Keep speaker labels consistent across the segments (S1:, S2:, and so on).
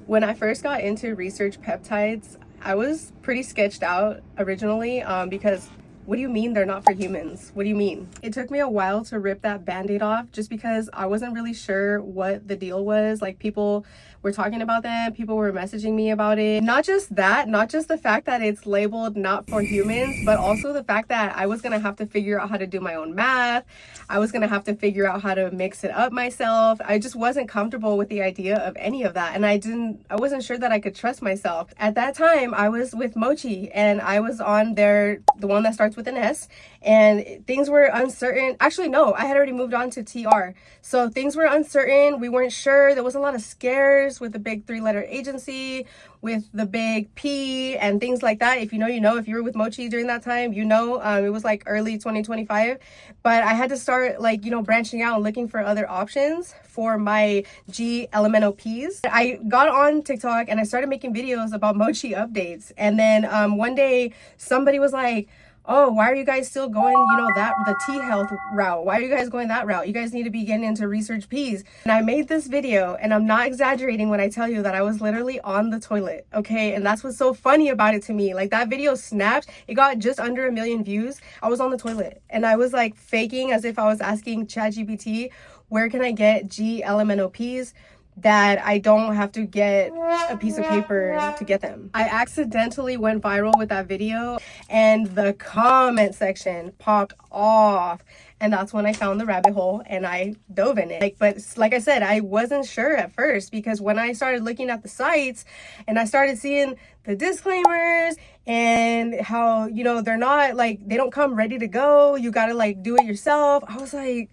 S1: When I first got into RSRCH Peptides, I was pretty sketched out originally because what do you mean they're not for humans? What do you mean? It took me a while to rip that band-aid off just because I wasn't really sure what the deal was. Like, people were talking about them, people were messaging me about it. Not just that, not just the fact that it's labeled not for humans, but also the fact that I was gonna have to figure out how to do my own math. I was gonna have to figure out how to mix it up myself. I just wasn't comfortable with the idea of any of that, and I wasn't sure that I could trust myself. At that time, I was with Mochi, and I was on the one that starts with an S, and things were uncertain. Actually, no, I had already moved on to TR. So things were uncertain. We weren't sure. There was a lot of scares with the big 3-letter agency, with the big P and things like that. If you know, you know. If you were with Mochi during that time, you know. It was like early 2025. But I had to start, like, you know, branching out and looking for other options for my G LMNOPs. I got on TikTok and I started making videos about Mochi updates. And then one day somebody was like, oh, why are you guys still going, you know, the T-health route? Why are you guys going that route? You guys need to be getting into RSRCH Ps. And I made this video, and I'm not exaggerating when I tell you that I was literally on the toilet, okay? And that's what's so funny about it to me. Like, that video snapped. It got just under 1 million views. I was on the toilet, and I was like faking as if I was asking ChatGPT, where can I get G LMNOPs that I don't have to get a piece of paper to get them. I accidentally went viral with that video, and the comment section popped off, and that's when I found the rabbit hole and I dove in it. But like I said, I wasn't sure at first, because when I started looking at the sites and I started seeing the disclaimers and how, you know, they're not like, they don't come ready to go, you gotta like do it yourself, I was like,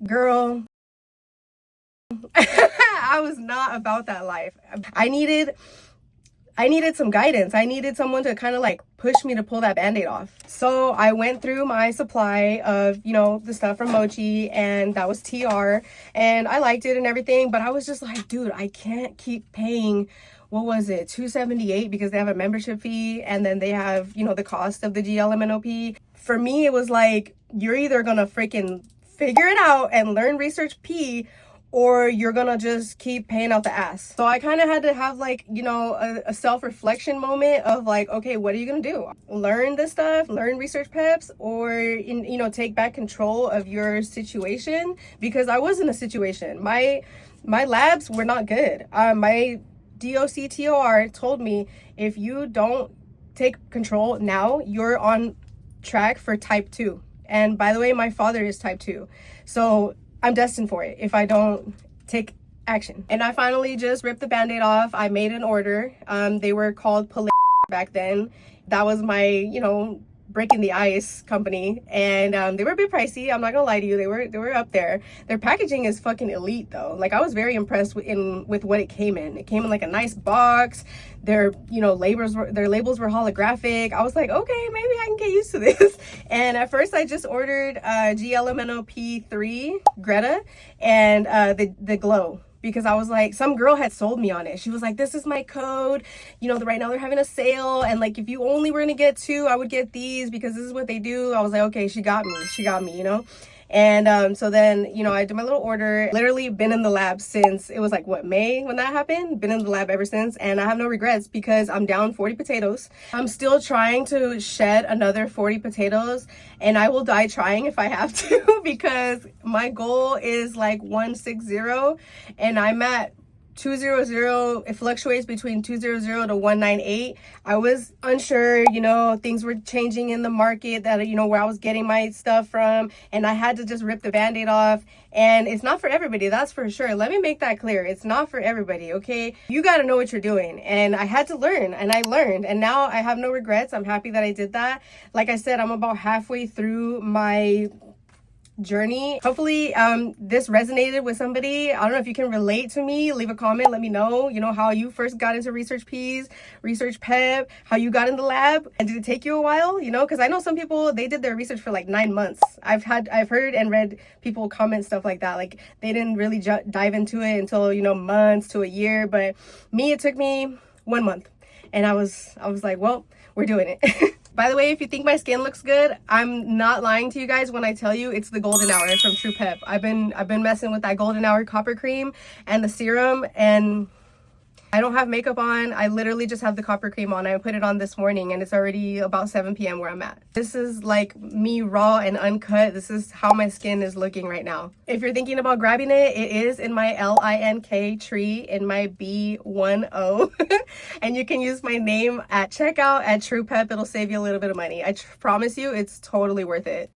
S1: girl, I was not about that life. I needed some guidance. I needed someone to kind of like push me to pull that band-aid off. So I went through my supply of, you know, the stuff from Mochi, and that was TR, and I liked it and everything, but I was just like, dude, I can't keep paying, what was it, $278, because they have a membership fee, and then they have, you know, the cost of the GLMNOP. For me, it was like, you're either gonna freaking figure it out and learn RSRCH P, or you're gonna just keep paying out the ass. So I kind of had to have, like, you know, a self-reflection moment of like, okay, what are you gonna do? Learn this stuff, learn RSRCH Peps, or you know, take back control of your situation? Because I was in a situation. My labs were not good. My DOC TOR told me, if you don't take control now, you're on track for type 2. And by the way, my father is type 2. So I'm destined for it if I don't take action. And I finally just ripped the band-aid off. I made an order. They were called back then. That was my, you know, breaking the ice company, and they were a bit pricey. I'm not gonna lie to you, they were up there. Their packaging is fucking elite though. Like, I was very impressed with what it came in. It came in like a nice box. Their, you know, labels were holographic. I was like, okay, maybe I can get used to this. And at first I just ordered GLMNOP3 Greta and the glow, because I was like, some girl had sold me on it. She was like, this is my code, you know, right now they're having a sale, and like, if you only were gonna get 2, I would get these, because this is what they do. I was like, okay, she got me, you know. And so then, you know, I did my little order. Literally been in the lab since, it was like, what, May when that happened? Been in the lab ever since, and I have no regrets, because I'm down 40 potatoes. I'm still trying to shed another 40 potatoes, and I will die trying if I have to, because my goal is like 160, and I'm at 200. It fluctuates between 200 to 198. I was unsure, you know, things were changing in the market, that, you know, where I was getting my stuff from, and I had to just rip the band-aid off. And it's not for everybody, that's for sure. Let me make that clear. It's not for everybody, okay? You got to know what you're doing. And I had to learn, and I learned, and now I have no regrets. I'm happy that I did that. Like I said, I'm about halfway through my journey. Hopefully this resonated with somebody. I don't know if you can relate to me. Leave a comment, let me know, you know, how you first got into RSRCH Ps, RSRCH Pep, how you got in the lab, and did it take you a while, you know? Because I know some people, they did their research for like 9 months. I've heard and read people comment stuff like that, like they didn't really dive into it until, you know, months to a year. But me, it took me 1 month, and I was like, well, we're doing it. By the way, if you think my skin looks good, I'm not lying to you guys when I tell you it's the golden hour from True Pep. I've been messing with that golden hour copper cream and the serum, and I don't have makeup on. I literally just have the copper cream on. I put it on this morning and it's already about 7 p.m. where I'm at. This is like me raw and uncut. This is how my skin is looking right now. If you're thinking about grabbing it, it is in my LINK tree in my B10. And you can use my name at checkout at True Pep. It'll save you a little bit of money. I promise you it's totally worth it.